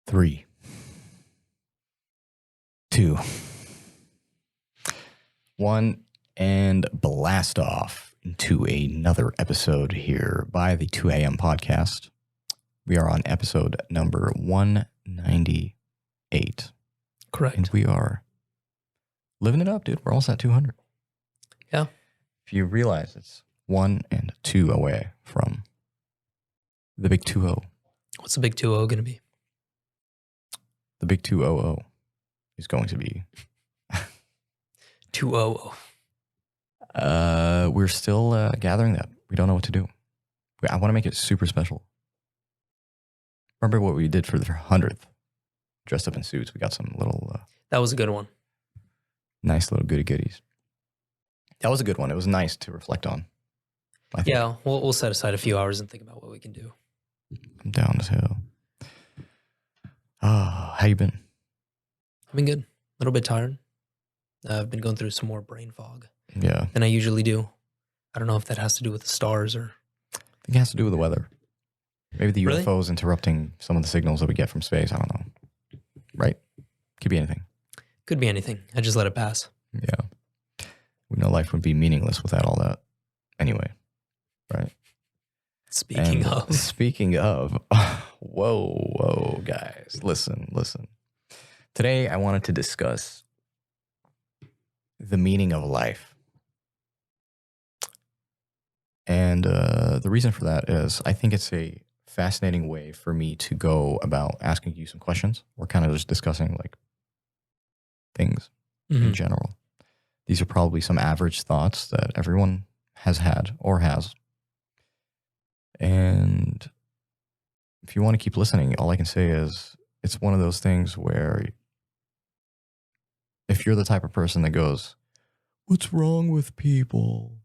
3, 2, 1, and blast off into another episode here by the 2 a.m. podcast. We are on episode number 198. Correct. And we are living it up, dude. We're almost at 200. Yeah. If you realize it's 1 and 2 away from the big 2-0. What's the big 2-0 going to be? The big 2-0 is going to be 2-0. We're still gathering that. We don't know what to do. I want to make it super special. Remember what we did for the 100th? Dressed up in suits. We got some little... That was a good one. Nice little goodies. That was a good one. It was nice to reflect on. Yeah, we'll set aside a few hours and think about what we can do. I'm down as hell. How you been? I've been good. A little bit tired. I've been going through some more brain fog Yeah. than I usually do. I don't know if that has to do with the stars or... I think it has to do with the weather. Maybe the Really? UFOs interrupting some of the signals that we get from space. I don't know. Right? Could be anything. Could be anything. I just let it pass. Yeah. We know life would be meaningless without all that. Anyway. Right? Speaking of, whoa, guys, listen. Today, I wanted to discuss the meaning of life. And the reason for that is I think it's a fascinating way for me to go about asking you some questions. We're kind of just discussing like things in general. These are probably some average thoughts that everyone has had or has. And if you want to keep listening, all I can say is it's one of those things where if you're the type of person that goes, "What's wrong with people?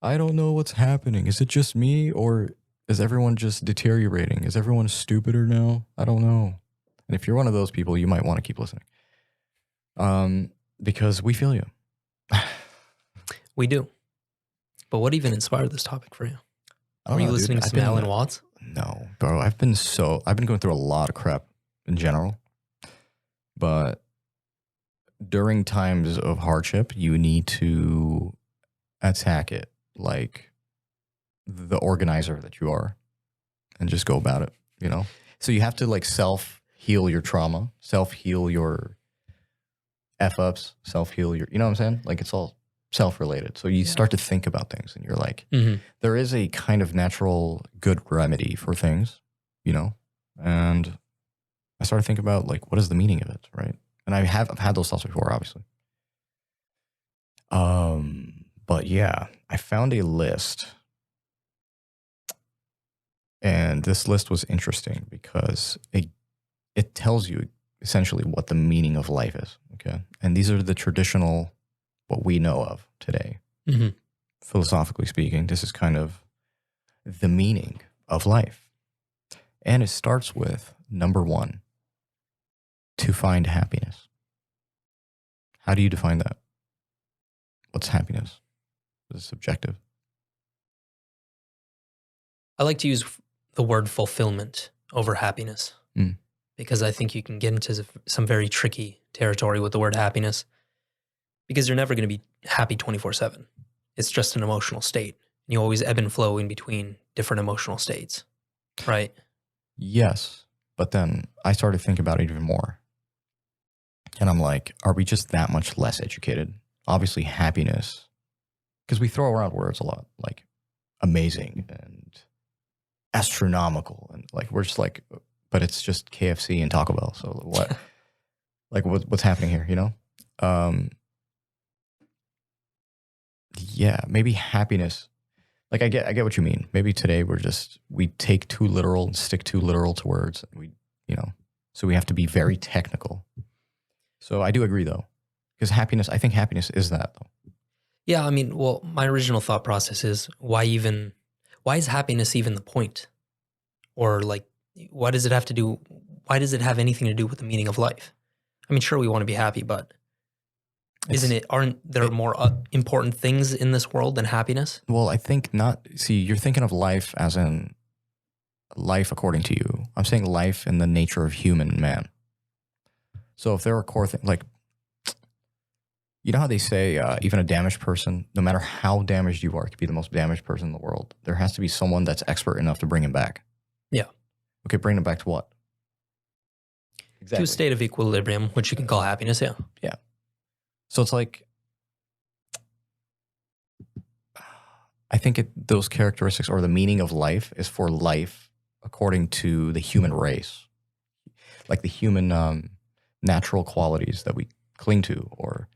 I don't know what's happening. Is it just me or is everyone just deteriorating? Is everyone stupider now? I don't know." And if you're one of those people, you might want to keep listening. Because we feel you. We do. But what even inspired this topic for you? I don't Were you know, dude. listening to I've some been- Alan Watts? No, bro. I've been going through a lot of crap in general. But during times of hardship, you need to attack it like the organizer that you are and just go about it, you know? So you have to like self-heal your trauma, self-heal your F-ups, self-heal your, you know what I'm saying? Like it's all self-related. So you start to think about things and you're like, there is a kind of natural good remedy for things, you know? And I started thinking about like, what is the meaning of it, right? And I've had those thoughts before, obviously. But yeah, I found a list. And this list was interesting because it tells you essentially what the meaning of life is, okay? And these are the traditional, what we know of today. Philosophically speaking, this is kind of the meaning of life. And it starts with number 1, to find happiness. How do you define that? What's happiness? Is it subjective? I like to use the word fulfillment over happiness because I think you can get into some very tricky territory with the word happiness because you're never going to be happy 24/7. It's just an emotional state. You always ebb and flow in between different emotional states, right? Yes. But then I started thinking about it even more. And I'm like, are we just that much less educated? Obviously, happiness, because we throw around words a lot, like amazing and astronomical. And like, we're just like, but it's just KFC and Taco Bell. So what, like what's happening here, you know? Yeah, maybe happiness. Like I get what you mean. Maybe today we take too literal and stick too literal to words. So we have to be very technical. So I do agree though, because I think happiness is that though. Yeah, I mean, well, my original thought process is why is happiness even the point? Or like, why does it have anything to do with the meaning of life? I mean, sure, we want to be happy, but aren't there more important things in this world than happiness? Well, I think not. See, you're thinking of life as in life according to you. I'm saying life and the nature of human man. So if there are core things, like, you know how they say even a damaged person, no matter how damaged you are, it could be the most damaged person in the world, there has to be someone that's expert enough to bring him back. Yeah. Okay, bring him back to what? Exactly. To a state of equilibrium, which you can call happiness, yeah. Yeah. So it's like, I think those characteristics or the meaning of life is for life according to the human race. Like the human natural qualities that we cling to, or,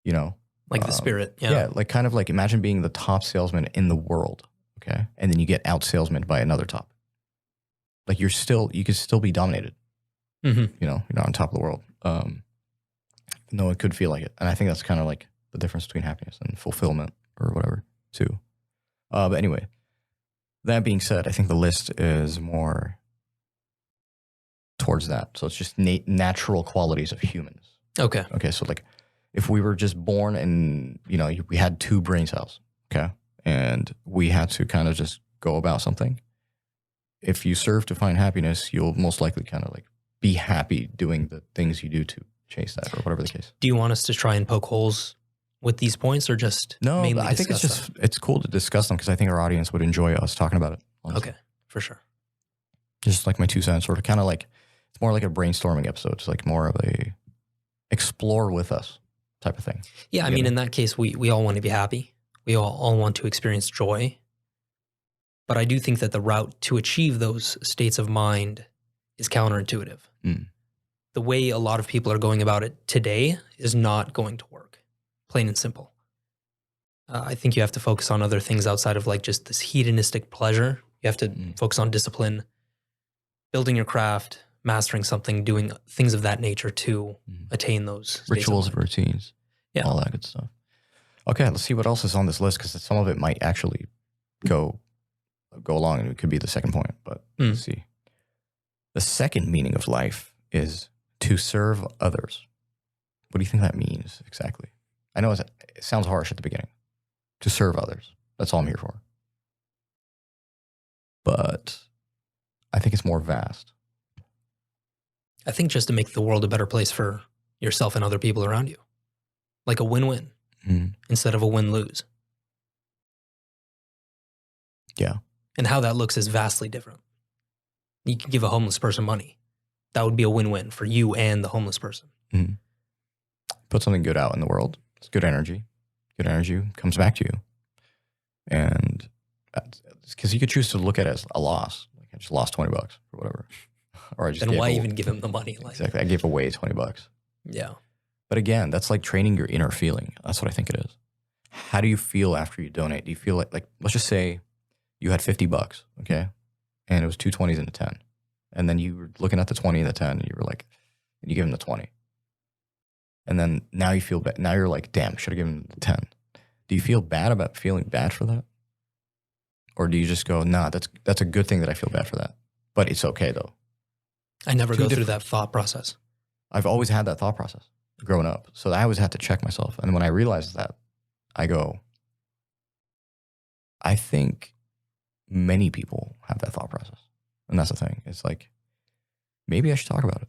you know. Like the spirit, yeah. Yeah, like kind of like imagine being the top salesman in the world, okay? And then you get out salesman by another top. Like you could still be dominated. Mm-hmm. You know, you're not on top of the world. No, it could feel like it. And I think that's kind of like the difference between happiness and fulfillment or whatever, too. But anyway, that being said, I think the list is more towards that. So it's just natural qualities of humans. Okay. Okay, so like if we were just born and, you know, we had 2 brain cells, okay, and we had to kind of just go about something, if you serve to find happiness, you'll most likely kind of like be happy doing the things you do to chase that, or whatever the case. Do you want us to try and poke holes with these points, or just mainly I think it's cool to discuss them because I think our audience would enjoy us talking about it. Honestly. Okay, for sure. Just like my 2 cents, sort of kind of like, it's more like a brainstorming episode. It's like more of a explore with us type of thing. Yeah, I mean, in that case, we all want to be happy. We all want to experience joy. But I do think that the route to achieve those states of mind is counterintuitive. Mm. The way a lot of people are going about it today is not going to work, plain and simple. I think you have to focus on other things outside of like just this hedonistic pleasure. You have to focus on discipline, building your craft, mastering something, doing things of that nature to attain those rituals, routines, all that good stuff. Okay, let's see what else is on this list, because some of it might actually go along, and it could be the second point. But let's see. The second meaning of life is to serve others. What do you think that means exactly? I know it sounds harsh at the beginning. To serve others. That's all I'm here for. But I think it's more vast. I think just to make the world a better place for yourself and other people around you. Like a win-win instead of a win-lose. Yeah. And how that looks is vastly different. You can give a homeless person money. That would be a win-win for you and the homeless person. Mm-hmm. Put something good out in the world. It's good energy. Good energy comes back to you. And because you could choose to look at it as a loss. Like I just lost $20 or whatever. Or I just then why even give him the money? Like, exactly. I gave away $20. Yeah. But again, that's like training your inner feeling. That's what I think it is. How do you feel after you donate? Do you feel like let's just say you had $50, okay? And it was 2 20s and a 10. And then you were looking at the 20 and the 10, and you were like, and you give him the 20. And then now you feel bad. Now you're like, damn, should have given him the 10. Do you feel bad about feeling bad for that? Or do you just go, nah, that's a good thing that I feel bad for that. But it's okay though. I never go through that thought process. I've always had that thought process growing up. So I always had to check myself. And when I realized that, I go, I think many people have that thought process. And that's the thing. It's like, maybe I should talk about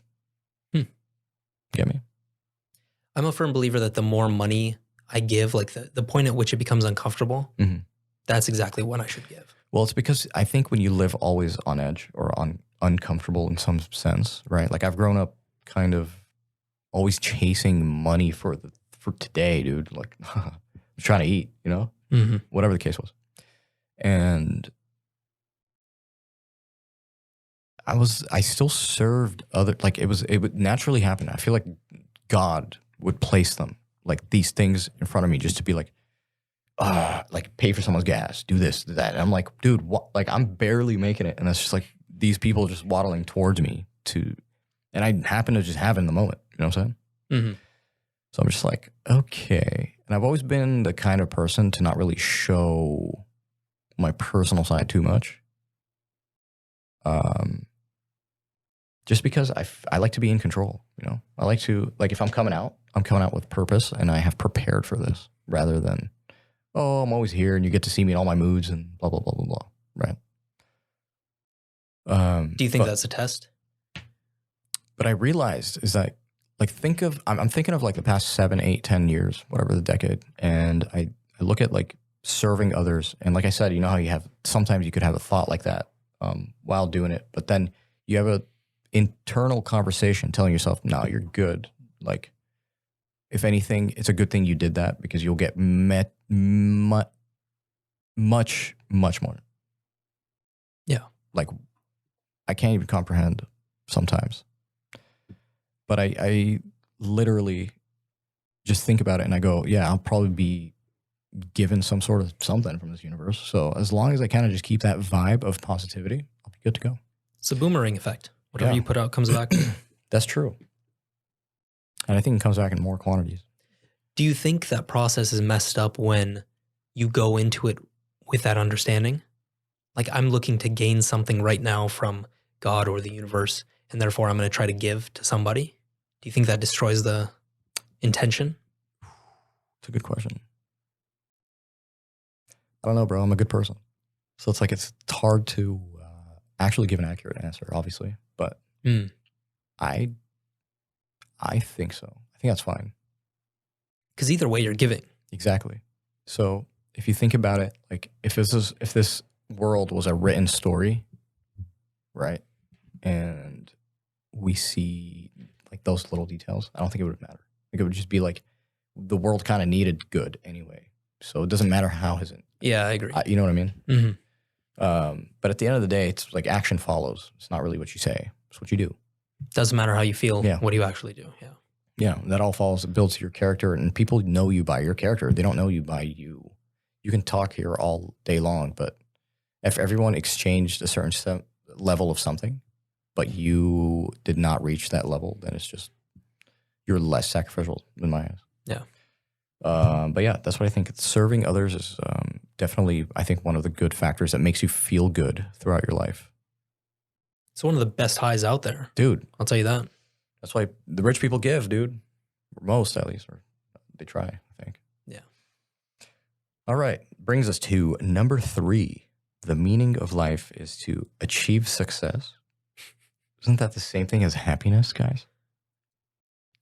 it. Get me? I'm a firm believer that the more money I give, like the point at which it becomes uncomfortable, that's exactly when I should give. Well, it's because I think when you live always on edge or uncomfortable in some sense, right? Like I've grown up kind of always chasing money for today, dude. Like trying to eat, you know, whatever the case was. And I still served like it would naturally happen. I feel like God would place them, like these things in front of me just to be like pay for someone's gas, do this, do that. And I'm like, dude, what? Like I'm barely making it. And it's just like these people just waddling towards me and I happen to just have it in the moment. You know what I'm saying? So I'm just like, okay. And I've always been the kind of person to not really show my personal side too much. Just because I like to be in control, you know? I like to, like if I'm coming out with purpose and I have prepared for this rather than, oh, I'm always here and you get to see me in all my moods and blah, blah, blah, blah, blah, right? Do you think that's a test? But I realized is that like I'm thinking of like the past 7, 8, 10 years, whatever the decade, and I look at like serving others, and like I said, you know how sometimes you could have a thought like that while doing it, but then you have a internal conversation telling yourself, "No, you're good." Like, if anything, it's a good thing you did that because you'll get met much more. Yeah, like I can't even comprehend sometimes. But I literally just think about it and I go, yeah, I'll probably be given some sort of something from this universe. So as long as I kind of just keep that vibe of positivity, I'll be good to go. It's a boomerang effect. Whatever you put out comes back. That's true. And I think it comes back in more quantities. Do you think that process is messed up when you go into it with that understanding? Like, I'm looking to gain something right now from God or the universe, and therefore I'm going to try to give to somebody. Do you think that destroys the intention? It's a good question. I don't know, bro. I'm a good person. So it's like it's hard to actually give an accurate answer, obviously. But I think so. I think that's fine. Because either way, you're giving. Exactly. So if you think about it, like if this world was a written story, right? And we see like those little details, I don't think it would matter. Like it would just be like the world kind of needed good anyway. So it doesn't matter how his. Yeah, I agree. You know what I mean? Mm-hmm. But at the end of the day, it's like action follows. It's not really what you say. It's what you do. Doesn't matter how you feel. Yeah. What do you actually do? Yeah. Yeah. That all follows. It builds your character, and people know you by your character. They don't know you by you. You can talk here all day long, but if everyone exchanged a certain level of something, but you did not reach that level, then it's just you're less sacrificial in my eyes. Yeah. But yeah, that's what I think. Serving others is definitely, I think, one of the good factors that makes you feel good throughout your life. It's one of the best highs out there. Dude. I'll tell you that. That's why the rich people give, dude. Most, at least. Or they try, I think. Yeah. All right. Brings us to number 3. The meaning of life is to achieve success. Isn't that the same thing as happiness, guys?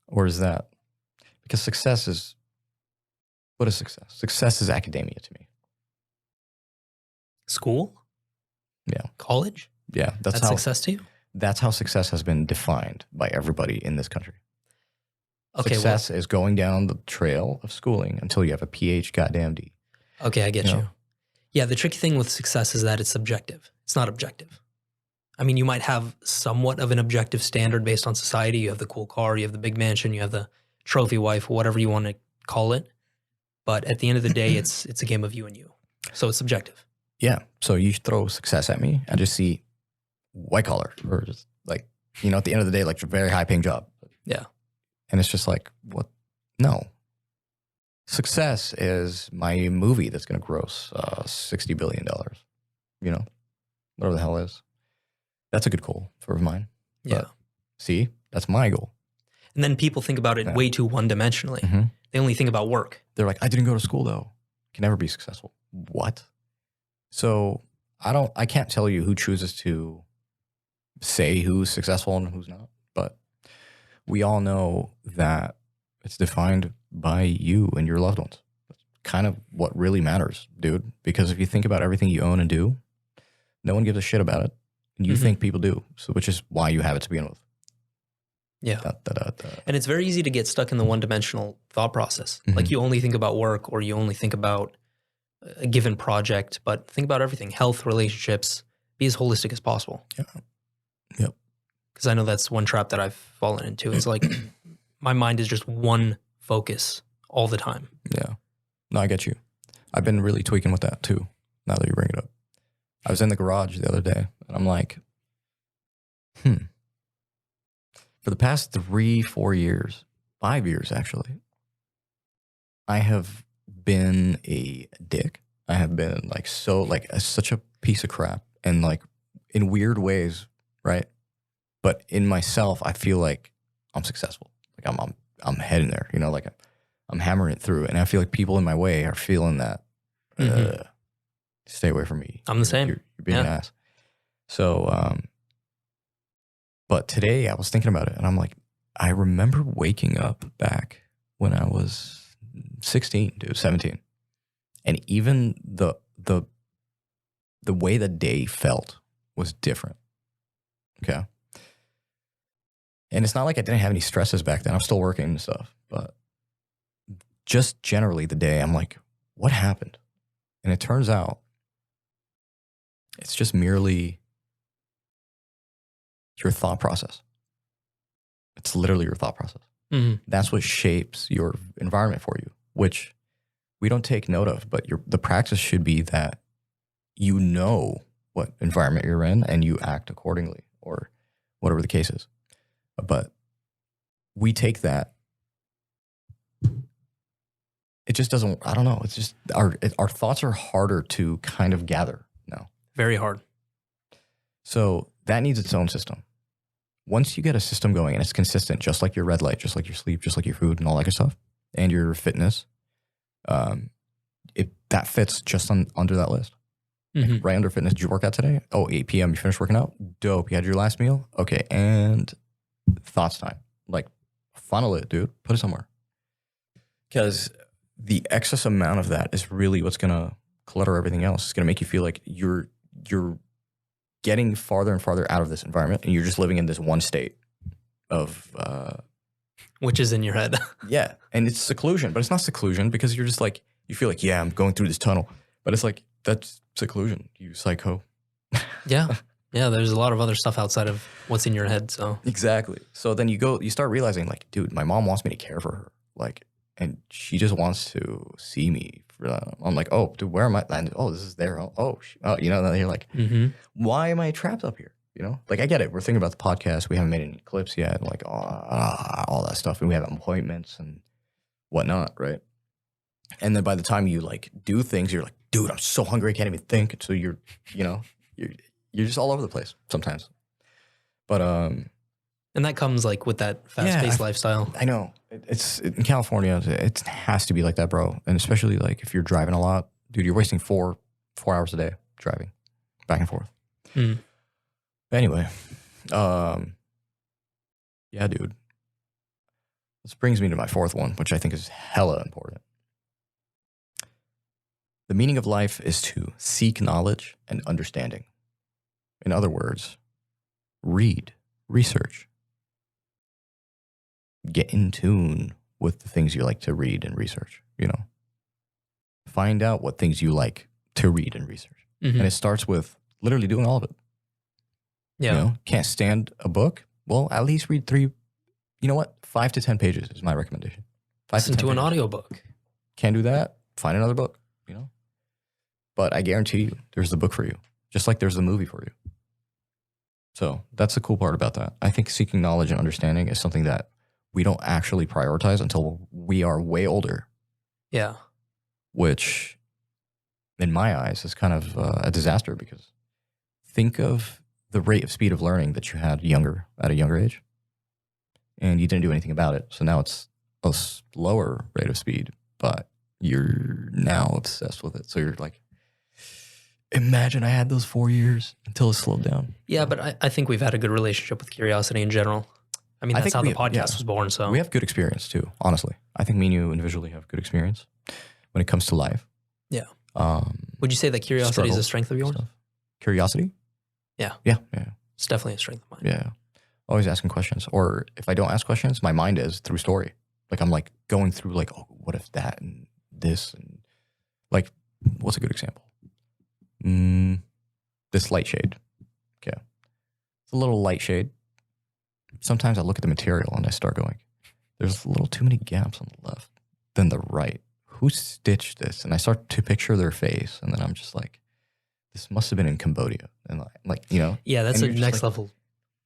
Or is that... Because success is... What is success? Success is academia to me. School? Yeah. College? Yeah. That's how, success to you? That's how success has been defined by everybody in this country. Okay, success is going down the trail of schooling until you have a PH goddamn D. Okay, I get you. Yeah, the tricky thing with success is that it's subjective. It's not objective. I mean, you might have somewhat of an objective standard based on society. You have the cool car, you have the big mansion, you have the trophy wife, whatever you want to call it. But at the end of the day, it's a game of you and you. So it's subjective. Yeah. So you throw success at me, I just see white collar or just like, at the end of the day, like a very high paying job. Yeah. And it's just like, what? No. Success is my movie that's going to gross $60 billion. Whatever the hell is. That's a good goal for mine. Yeah. But see, that's my goal. And then people think about it way too one-dimensionally. Mm-hmm. They only think about work. They're like, I didn't go to school though. Can never be successful. What? So I can't tell you who chooses to say who's successful and who's not, but we all know that it's defined by you and your loved ones. That's kind of what really matters, dude. Because if you think about everything you own and do, no one gives a shit about it. And you think people do, so which is why you have it to begin with. Yeah. And it's very easy to get stuck in the one-dimensional thought process. Mm-hmm. Like you only think about work or you only think about a given project, but think about everything, health, relationships, be as holistic as possible. Yeah. Yep. Because I know that's one trap that I've fallen into. It's like my mind is just one focus all the time. Yeah. No, I get you. I've been really tweaking with that too, now that you bring it up. I was in the garage the other day and I'm like, for the past 3-4 years, 5 years actually, I have been a dick. I have been like such a piece of crap and like in weird ways, right? But in myself, I feel like I'm successful. Like I'm heading there, like I'm hammering it through. And I feel like people in my way are feeling that. Stay away from me. I'm the same. You're being an ass. So But today I was thinking about it and I'm like, I remember waking up back when I was 16, dude, 17. And even the way the day felt was different. Okay. And it's not like I didn't have any stresses back then. I'm still working and stuff. But just generally the day, I'm like, what happened? And it turns out it's just merely your thought process. It's literally your thought process. Mm-hmm. That's what shapes your environment for you, which we don't take note of. But the practice should be that you know what environment you're in and you act accordingly or whatever the case is. But we take that. It just doesn't, I don't know. It's just our thoughts are harder to kind of gather now. Very hard. So that needs its own system. Once you get a system going and it's consistent, just like your red light, just like your sleep, just like your food and all that good stuff, and your fitness, that fits just under that list. Mm-hmm. Right under fitness. Did you work out today? Oh, 8 p.m. You finished working out? Dope. You had your last meal? Okay. And thoughts time. Like, funnel it, dude. Put it somewhere. Because the excess amount of that is really what's going to clutter everything else. It's going to make you feel like you're getting farther and farther out of this environment and you're just living in this one state of... which is in your head. Yeah. And it's seclusion. But it's not seclusion because you're just like, you feel like, yeah, I'm going through this tunnel. But it's like, that's seclusion, you psycho. Yeah. Yeah, there's a lot of other stuff outside of what's in your head, so. Exactly. So then you start realizing like, dude, my mom wants me to care for her. Like, and she just wants to see me. I'm like, oh, dude, where am I? And, oh, this is there. Oh, you know, then you're like, why am I trapped up here? You know, like I get it. We're thinking about the podcast. We haven't made any clips yet. Like all that stuff. And we have appointments and whatnot, right? And then by the time you like do things, you're like, dude, I'm so hungry, I can't even think. And so you're just all over the place sometimes. But and that comes like with that fast-paced lifestyle. I know. It's in California, it has to be like that, bro. And especially like if you're driving a lot, dude, you're wasting 4 hours a day driving back and forth. Mm. Anyway, yeah, dude. This brings me to my fourth one, which I think is hella important. The meaning of life is to seek knowledge and understanding. In other words, read, research, get in tune with the things you like to read and research, you know. Find out what things you like to read and research. Mm-hmm. And it starts with literally doing all of it. Yeah. You know, can't stand a book? Well, at least read 3, you know what? 5 to 10 pages is my recommendation. Listen to an audiobook. Can't do that? Find another book, you know. But I guarantee you, there's the book for you, just like there's the movie for you. So that's the cool part about that. I think seeking knowledge and understanding is something that we don't actually prioritize until we are way older. Yeah. Which, in my eyes, is kind of a disaster because think of the rate of speed of learning that you had at a younger age, and you didn't do anything about it. So now it's a slower rate of speed, but you're now obsessed with it. So you're like, imagine I had those 4 years until it slowed down. Yeah, but I think we've had a good relationship with curiosity in general. I mean, that's how the podcast was born. So we have good experience too, honestly. I think me and you individually have good experience when it comes to life. Yeah. Would you say that curiosity is a strength of yours? Stuff. Curiosity? Yeah. Yeah. It's definitely a strength of mine. Yeah. Always asking questions. Or if I don't ask questions, my mind is through story. Like I'm like going through like, oh, what if that and this and like, what's a good example? This light shade. Okay. It's a little light shade. Sometimes I look at the material and I start going, there's a little too many gaps on the left than the right. Who stitched this? And I start to picture their face. And then I'm just like, this must have been in Cambodia. And like, you know. Yeah, that's a next level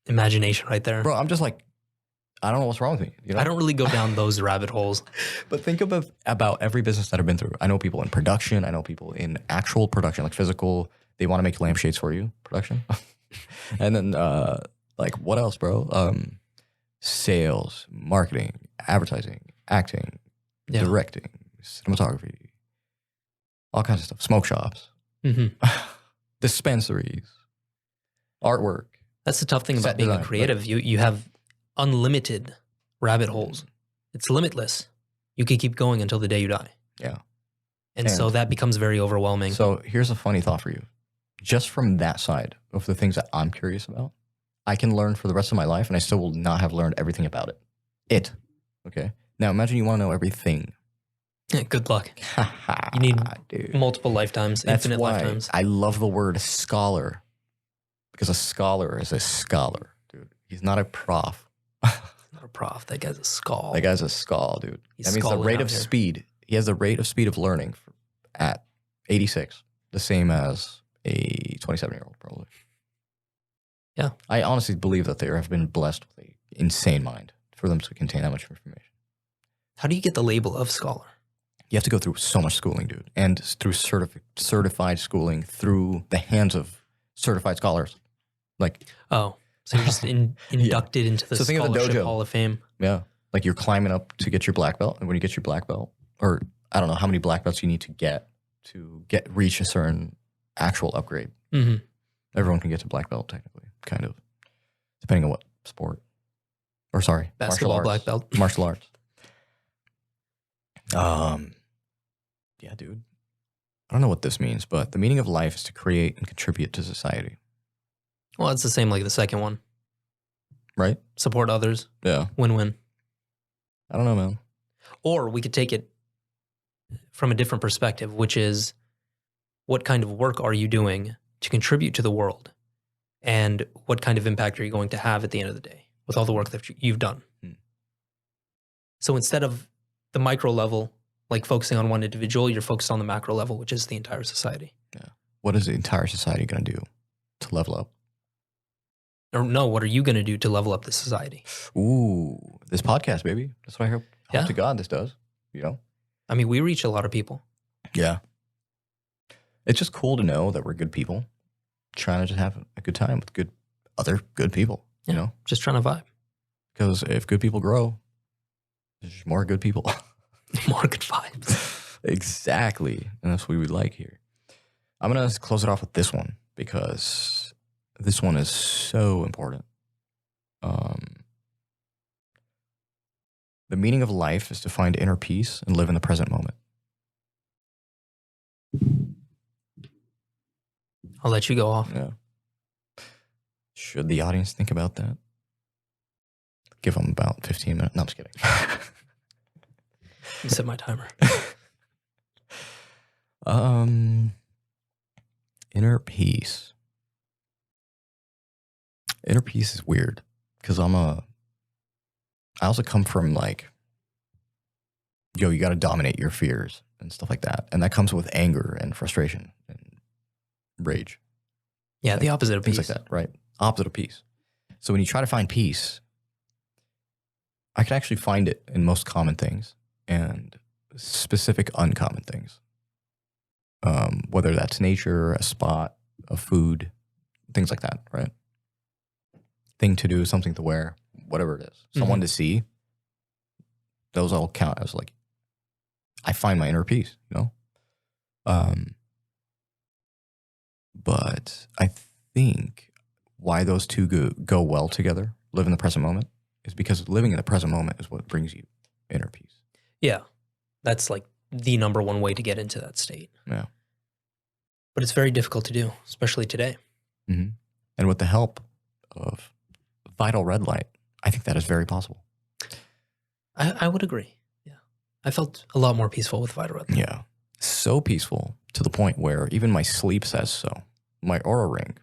imagination right there. Bro, I'm just like, I don't know what's wrong with me. You know? I don't really go down those rabbit holes. But think about every business that I've been through. I know people in production. I know people in actual production, like physical. They want to make lampshades for you, production. And then like what else, bro? Sales, marketing, advertising, acting, directing, cinematography, all kinds of stuff. Smoke shops, dispensaries, artwork. That's the tough thing about Set being design, a creative. You have unlimited rabbit holes. It's limitless. You can keep going until the day you die. Yeah. And so that becomes very overwhelming. So here's a funny thought for you. Just from that side of the things that I'm curious about, I can learn for the rest of my life, and I still will not have learned everything about it. Okay? Now imagine you want to know everything. Good luck. You need multiple lifetimes, That's infinite why lifetimes. I love the word scholar, because a scholar is a scholar, dude. He's not a prof. Not a prof. That guy's a skull. That guy's a skull, dude. That means the rate of speed. He has the rate of speed of learning at 86, the same as a 27-year-old, probably. Yeah. I honestly believe that they have been blessed with an insane mind for them to contain that much information. How do you get the label of scholar? You have to go through so much schooling, dude, and through certified schooling through the hands of certified scholars. So you're just inducted into the think of the scholarship dojo. hall of fame. Yeah. Like you're climbing up to get your black belt. And when you get your black belt, or I don't know how many black belts you need to reach a certain actual upgrade. Mm-hmm. Everyone can get to black belt, technically, kind of, depending on what sport. Or sorry, Basketball black belt. Martial arts. Yeah, dude. I don't know what this means, but the meaning of life is to create and contribute to society. Well, it's the same like the second one. Right? Support others. Yeah. Win-win. I don't know, man. Or we could take it from a different perspective, which is what kind of work are you doing to contribute to the world? And what kind of impact are you going to have at the end of the day with all the work that you've done? So instead of the micro level, like focusing on one individual, you're focused on the macro level, which is the entire society. Yeah. What is the entire society going to do to level up? Or no, what are you going to do to level up the society? Ooh, this podcast, baby. That's what I hope to God this does, you know? I mean, we reach a lot of people. Yeah. It's just cool to know that we're good people trying to just have a good time with other good people, you know? Just trying to vibe. Because if good people grow, there's just more good people. More good vibes. Exactly. And that's what we would like here. I'm going to close it off with this one because this one is so important. The meaning of life is to find inner peace and live in the present moment. I'll let you go off. Yeah. Should the audience think about that? Give them about 15 minutes. No, I'm just kidding. You set my timer. Inner peace. Inner peace is weird because I also come from you got to dominate your fears and stuff like that. And that comes with anger and frustration and rage. Yeah, the opposite of peace. Things like that, right? Opposite of peace. So when you try to find peace, I can actually find it in most common things and specific uncommon things. Whether that's nature, a spot, a food, things like that, right? Thing to do, something to wear, whatever it is. Someone to see. Those all count as I find my inner peace, you know? But I think why those two go well together, live in the present moment, is because living in the present moment is what brings you inner peace. Yeah. That's the number one way to get into that state. Yeah. But it's very difficult to do, especially today. Mm-hmm. And with the help of vital red light, I think that is very possible. I would agree. Yeah. I felt a lot more peaceful with vital red light. Yeah. So peaceful to the point where even my sleep says so. My aura ring.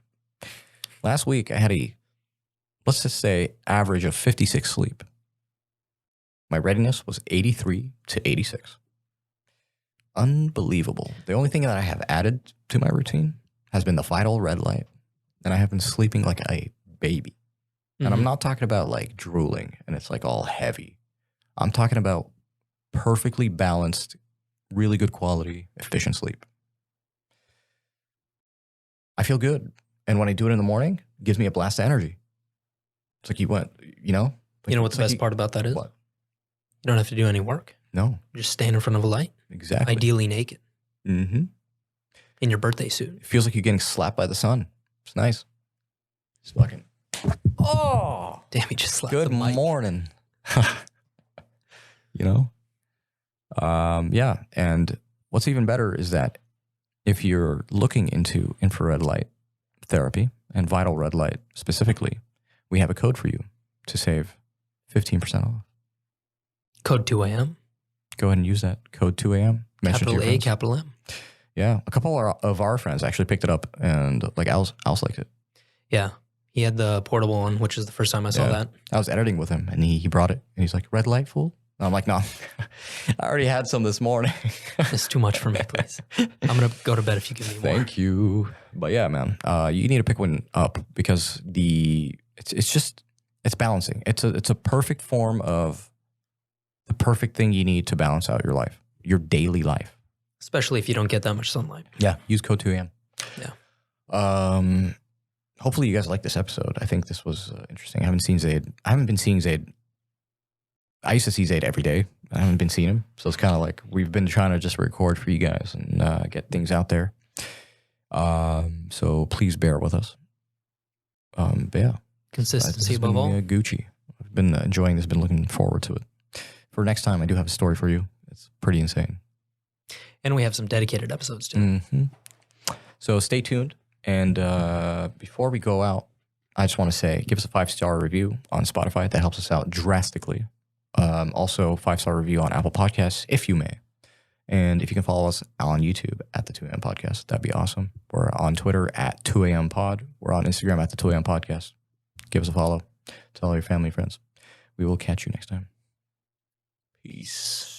Last week, I had let's just say, average of 56 sleep. My readiness was 83 to 86. Unbelievable. The only thing that I have added to my routine has been the vital red light. And I have been sleeping like a baby. And I'm not talking about drooling and it's all heavy. I'm talking about perfectly balanced, really good quality, efficient sleep. I feel good. And when I do it in the morning, it gives me a blast of energy. It's you went, you know? You know what the best part about that is? What? You don't have to do any work. No. You just stand in front of a light. Exactly. Ideally naked. Mm-hmm. In your birthday suit. It feels like you're getting slapped by the sun. It's nice. Just fucking Oh, damn! He just slapped good the mic. morning. You know, yeah. And what's even better is that if you're looking into infrared light therapy and vital red light specifically, we have a code for you to save 15% off. Code 2 a.m. Go ahead and use that code 2 a.m. Mention Capital to your A, friends. capital M. Yeah, a couple of our friends actually picked it up, and like Al's liked it. Yeah. He had the portable one, which is the first time I saw that. I was editing with him, and he brought it, and he's like, "Red light, fool." And I'm like, "No, I already had some this morning." It's too much for me, please. I'm gonna go to bed if you give me more. Thank you. But yeah, man, you need to pick one up because it's balancing. It's a perfect form of the perfect thing you need to balance out your life, your daily life. Especially if you don't get that much sunlight. Yeah, use code 2 a.m. Yeah. Hopefully you guys like this episode. I think this was interesting. I haven't been seeing Zaid. I used to see Zaid every day. I haven't been seeing him. So it's kind of like we've been trying to just record for you guys and get things out there. So please bear with us. But yeah. Consistency above all. Gucci. I've been enjoying this, been looking forward to it. For next time, I do have a story for you. It's pretty insane. And we have some dedicated episodes too. Mm-hmm. So stay tuned. And before we go out, I just want to say, give us a 5-star review on Spotify. That helps us out drastically. Also, 5-star review on Apple Podcasts, if you may. And if you can follow us on YouTube at the 2 a.m. Podcast, that'd be awesome. We're on Twitter at 2 a.m. Pod. We're on Instagram at the 2 a.m. Podcast. Give us a follow. Tell all your family and friends. We will catch you next time. Peace.